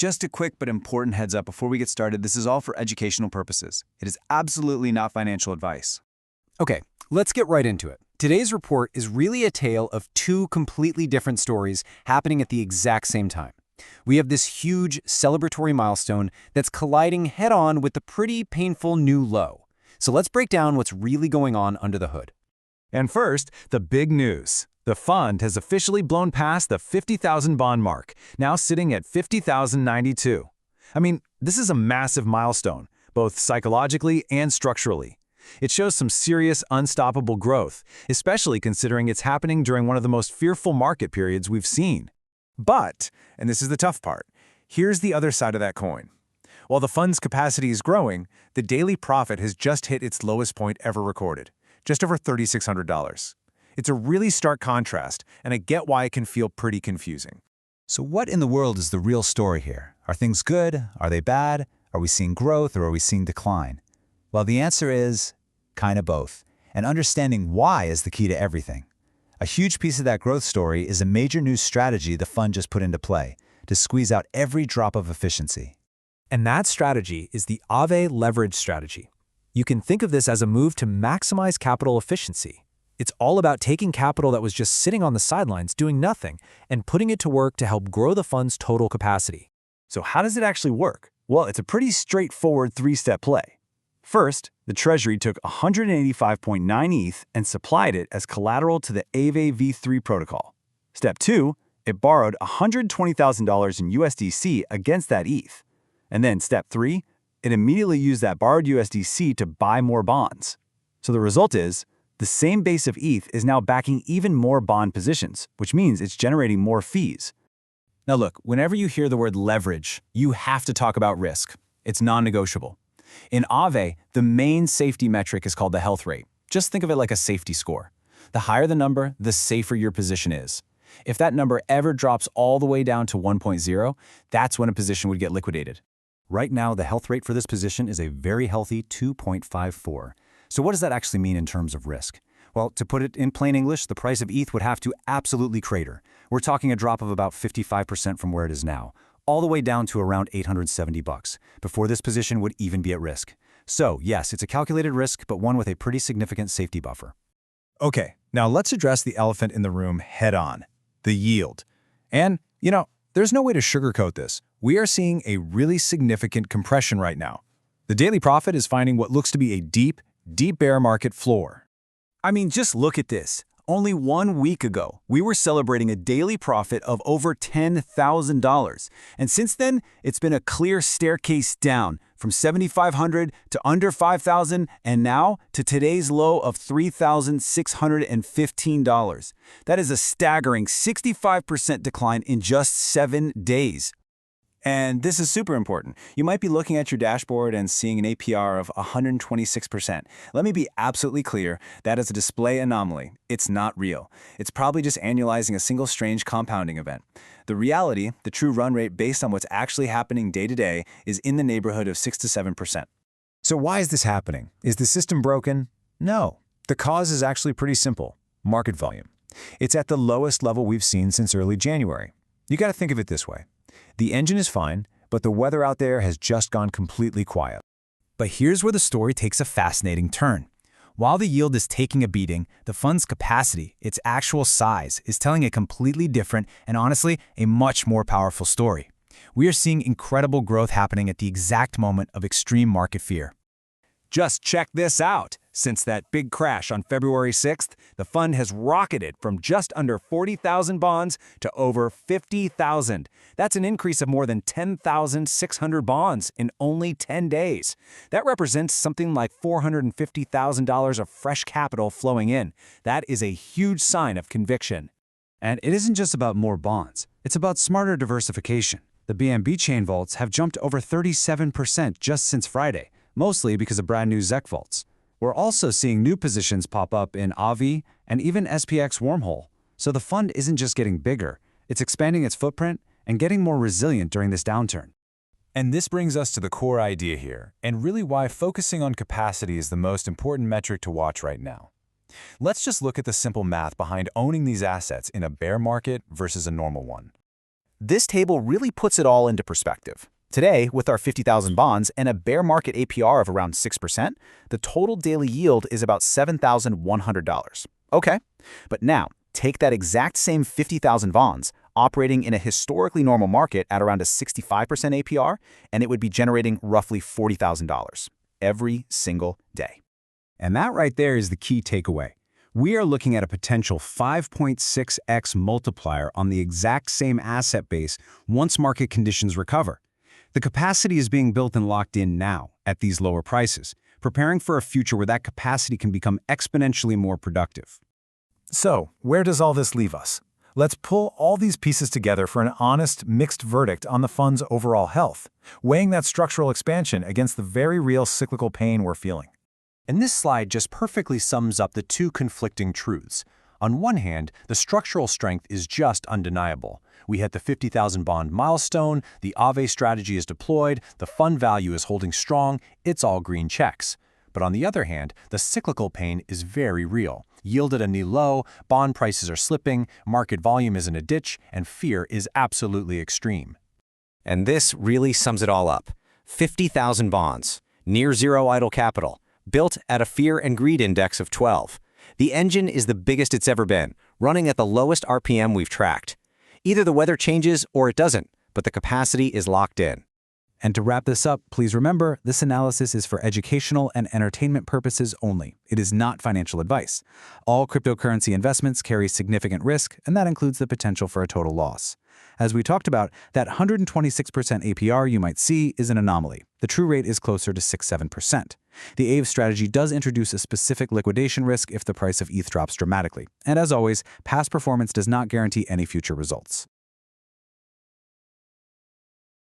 Just a quick but important heads up before we get started, this is all for educational purposes. It is absolutely not financial advice. Okay, let's get right into it. Today's report is really a tale of two completely different stories happening at the exact same time. We have this huge celebratory milestone that's colliding head-on with the pretty painful new low. So let's break down what's really going on under the hood. And first, the big news. The fund has officially blown past the 50,000 bond mark, now sitting at 50,092. I mean, this is a massive milestone, both psychologically and structurally. It shows some serious, unstoppable growth, especially considering it's happening during one of the most fearful market periods we've seen. But, and this is the tough part, here's the other side of that coin. While the fund's capacity is growing, the daily profit has just hit its lowest point ever recorded, just over $3,600. It's a really stark contrast, and I get why it can feel pretty confusing. So what in the world is the real story here? Are things good? Are they bad? Are we seeing growth or are we seeing decline? Well, the answer is kind of both, and understanding why is the key to everything. A huge piece of that growth story is a major new strategy the fund just put into play to squeeze out every drop of efficiency. And that strategy is the Aave leverage strategy. You can think of this as a move to maximize capital efficiency. It's all about taking capital that was just sitting on the sidelines doing nothing and putting it to work to help grow the fund's total capacity. So how does it actually work? Well, it's a pretty straightforward three-step play. First, the Treasury took 185.9 ETH and supplied it as collateral to the Aave V3 protocol. Step 2, it borrowed $120,000 in USDC against that ETH. And then Step 3, it immediately used that borrowed USDC to buy more bonds. So the result is, the same base of ETH is now backing even more bond positions, which means it's generating more fees. Now look, whenever you hear the word leverage, you have to talk about risk. It's non-negotiable. In Aave, the main safety metric is called the health rate. Just think of it like a safety score. The higher the number, the safer your position is. If that number ever drops all the way down to 1.0, that's when a position would get liquidated. Right now, the health rate for this position is a very healthy 2.54. So what does that actually mean in terms of risk? Well, to put it in plain English, the price of ETH would have to absolutely crater. We're talking a drop of about 55% from where it is now, all the way down to around $870 before this position would even be at risk. So yes, it's a calculated risk, but one with a pretty significant safety buffer. Okay, now let's address the elephant in the room head on, the yield. And, there's no way to sugarcoat this. We are seeing a really significant compression right now. The daily profit is finding what looks to be a deep bear market floor. I mean, just look at this. Only 1 week ago, we were celebrating a daily profit of over $10,000. And since then, it's been a clear staircase down from $7,500 to under $5,000 and now to today's low of $3,615. That is a staggering 65% decline in just 7 days. And this is super important. You might be looking at your dashboard and seeing an APR of 126%. Let me be absolutely clear, that is a display anomaly. It's not real. It's probably just annualizing a single strange compounding event. The reality, the true run rate based on what's actually happening day to day, is in the neighborhood of 6 to 7%. So why is this happening? Is the system broken? No. The cause is actually pretty simple. Market volume. It's at the lowest level we've seen since early January. You got to think of it this way. The engine is fine, but the weather out there has just gone completely quiet. But here's where the story takes a fascinating turn. While the yield is taking a beating, the fund's capacity, its actual size, is telling a completely different and honestly, a much more powerful story. We are seeing incredible growth happening at the exact moment of extreme market fear. Just check this out. Since that big crash on February 6th, the fund has rocketed from just under 40,000 bonds to over 50,000. That's an increase of more than 10,600 bonds in only 10 days. That represents something like $450,000 of fresh capital flowing in. That is a huge sign of conviction. And it isn't just about more bonds. It's about smarter diversification. The BNB chain vaults have jumped over 37% just since Friday, mostly because of brand new ZEC vaults. We're also seeing new positions pop up in Aave and even SPX Wormhole. So the fund isn't just getting bigger, it's expanding its footprint and getting more resilient during this downturn. And this brings us to the core idea here, and really why focusing on capacity is the most important metric to watch right now. Let's just look at the simple math behind owning these assets in a bear market versus a normal one. This table really puts it all into perspective. Today, with our 50,000 bonds and a bear market APR of around 6%, the total daily yield is about $7,100. Okay, but now, take that exact same 50,000 bonds, operating in a historically normal market at around a 65% APR, and it would be generating roughly $40,000 every single day. And that right there is the key takeaway. We are looking at a potential 5.6x multiplier on the exact same asset base once market conditions recover. The capacity is being built and locked in now at these lower prices, preparing for a future where that capacity can become exponentially more productive. So, where does all this leave us? Let's pull all these pieces together for an honest, mixed verdict on the fund's overall health, weighing that structural expansion against the very real cyclical pain we're feeling. And this slide just perfectly sums up the two conflicting truths. On one hand, the structural strength is just undeniable. We hit the 50,000 bond milestone, the Aave strategy is deployed, the fund value is holding strong, it's all green checks. But on the other hand, the cyclical pain is very real. Yield at a new low, bond prices are slipping, market volume is in a ditch, and fear is absolutely extreme. And this really sums it all up. 50,000 bonds, near zero idle capital, built at a fear and greed index of 12. The engine is the biggest it's ever been, running at the lowest RPM we've tracked. Either the weather changes or it doesn't, but the capacity is locked in. And to wrap this up, please remember, this analysis is for educational and entertainment purposes only. It is not financial advice. All cryptocurrency investments carry significant risk, and that includes the potential for a total loss. As we talked about, that 126% APR you might see is an anomaly. The true rate is closer to 6-7%. The Aave strategy does introduce a specific liquidation risk if the price of ETH drops dramatically. And as always, past performance does not guarantee any future results.